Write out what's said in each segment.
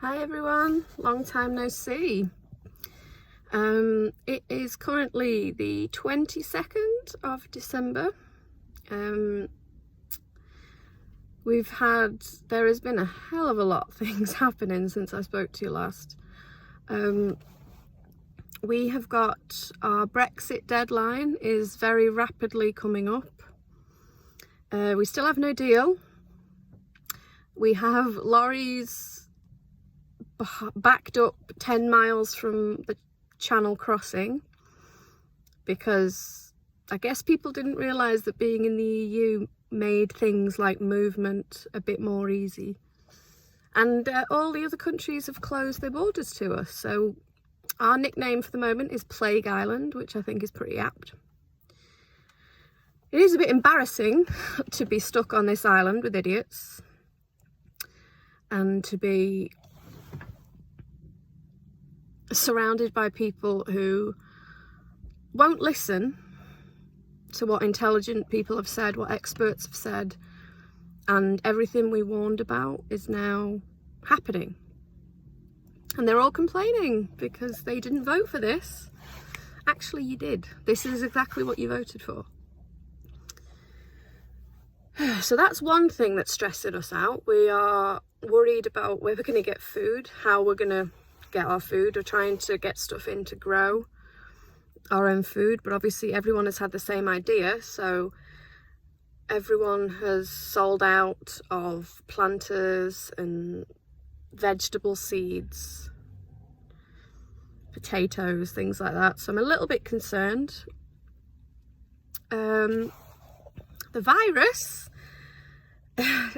Hi everyone, long time no see. It is currently the 22nd of December. There has been a hell of a lot of things happening since I spoke to you last. We have got our Brexit deadline is very rapidly coming up. We still have no deal. We have lorries backed up 10 miles from the Channel crossing because I guess people didn't realise that being in the EU made things like movement a bit more easy, and all the other countries have closed their borders to us, so our nickname for the moment is Plague Island, which I think is pretty apt. It is a bit embarrassing to be stuck on this island with idiots and to be surrounded by people who won't listen to what intelligent people have said, what experts have said, and everything we warned about is now happening. And they're all complaining because they didn't vote for this. Actually, you did. This is exactly what you voted for. So that's one thing that's stressing us out. We are worried about where we're going to get food, how we're going to get our food. We're trying to get stuff in to grow our own food, but obviously everyone has had the same idea, so everyone has sold out of planters and vegetable seeds, potatoes, things like that, so I'm a little bit concerned. The virus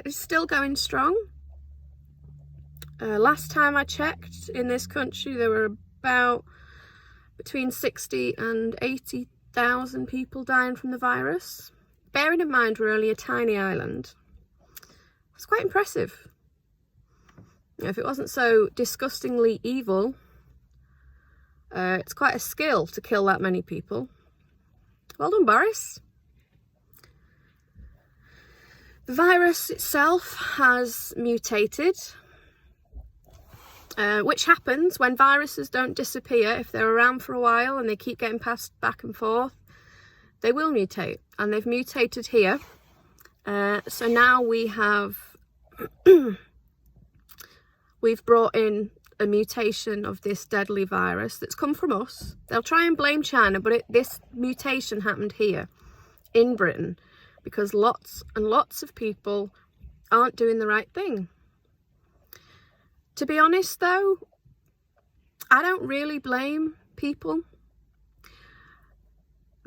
is still going strong. Last time I checked, in this country there were about between 60 and 80,000 people dying from the virus. Bearing in mind we're only a tiny island, it's quite impressive. If it wasn't so disgustingly evil, it's quite a skill to kill that many people. Well done, Boris. The virus itself has mutated, which happens when viruses don't disappear. If they're around for a while and they keep getting passed back and forth, they will mutate, and they've mutated here. So now we have we've brought in a mutation of this deadly virus that's come from us. They'll try and blame China, but this mutation happened here in Britain because lots and lots of people aren't doing the right thing. To be honest though, I don't really blame people.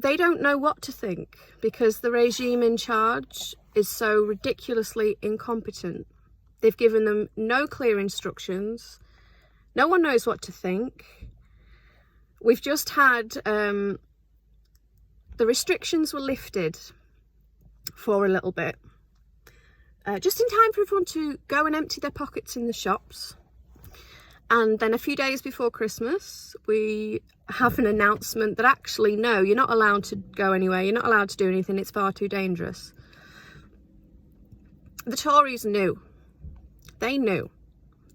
They don't know what to think because the regime in charge is so ridiculously incompetent. They've given them no clear instructions. No one knows what to think. We've just had, the restrictions were lifted for a little bit. Just in time for everyone to go and empty their pockets in the shops. And then a few days before Christmas, we have an announcement that actually, no, you're not allowed to go anywhere. You're not allowed to do anything. It's far too dangerous. The Tories knew. They knew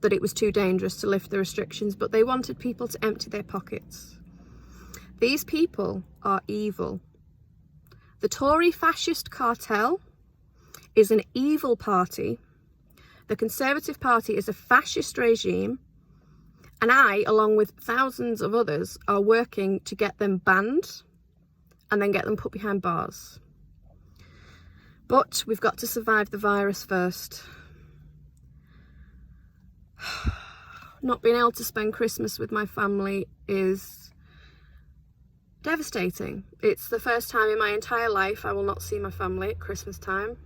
that it was too dangerous to lift the restrictions, but they wanted people to empty their pockets. These people are evil. The Tory fascist cartel is an evil party. The Conservative Party is a fascist regime, and I, along with thousands of others, are working to get them banned and then get them put behind bars. But we've got to survive the virus first. Not being able to spend Christmas with my family is devastating. It's the first time in my entire life I will not see my family at Christmas time.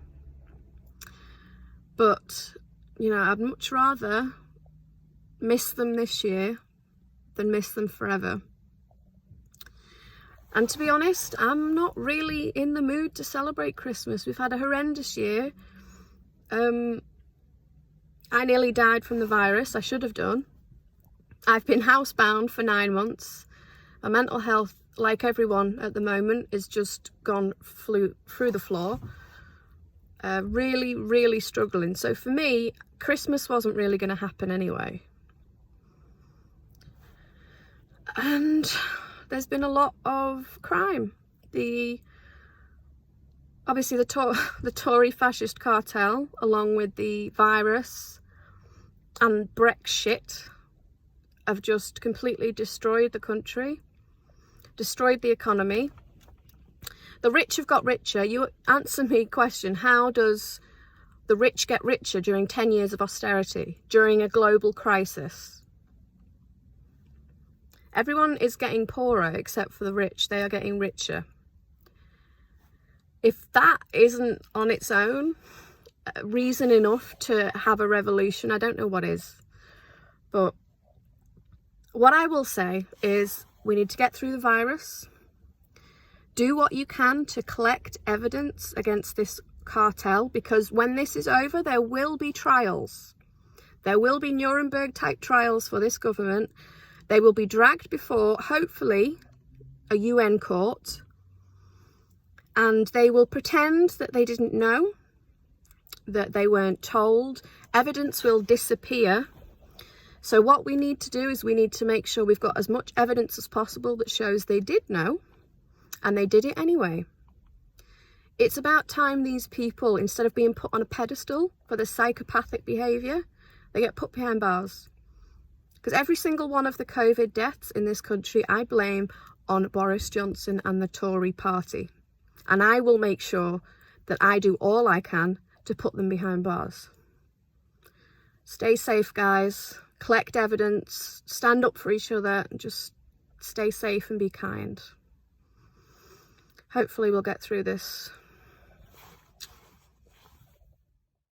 But, you know, I'd much rather miss them this year than miss them forever. And to be honest, I'm not really in the mood to celebrate Christmas. We've had a horrendous year. I nearly died from the virus. I should have done. I've been housebound for 9 months. My mental health, like everyone at the moment, is just gone through the floor. Really struggling. So for me, Christmas wasn't really going to happen anyway. And there's been a lot of crime. Obviously the Tory fascist cartel, along with the virus and Brexit, have just completely destroyed the country, destroyed the economy. The rich have got richer. You answer me question, how does the rich get richer during 10 years of austerity, during a global crisis? Everyone is getting poorer except for the rich. They are getting richer. If that isn't on its own reason enough to have a revolution, I don't know what is. But what I will say is we need to get through the virus. Do what you can to collect evidence against this cartel, because when this is over, there will be trials. There will be Nuremberg type trials for this government. They will be dragged before, hopefully, a UN court, and they will pretend that they didn't know, that they weren't told. Evidence will disappear. So what we need to do is we need to make sure we've got as much evidence as possible that shows they did know, and they did it anyway. It's about time these people, instead of being put on a pedestal for their psychopathic behaviour, they get put behind bars. Because every single one of the COVID deaths in this country, I blame on Boris Johnson and the Tory party. And I will make sure that I do all I can to put them behind bars. Stay safe, guys. Collect evidence. Stand up for each other. And just stay safe and be kind. Hopefully we'll get through this.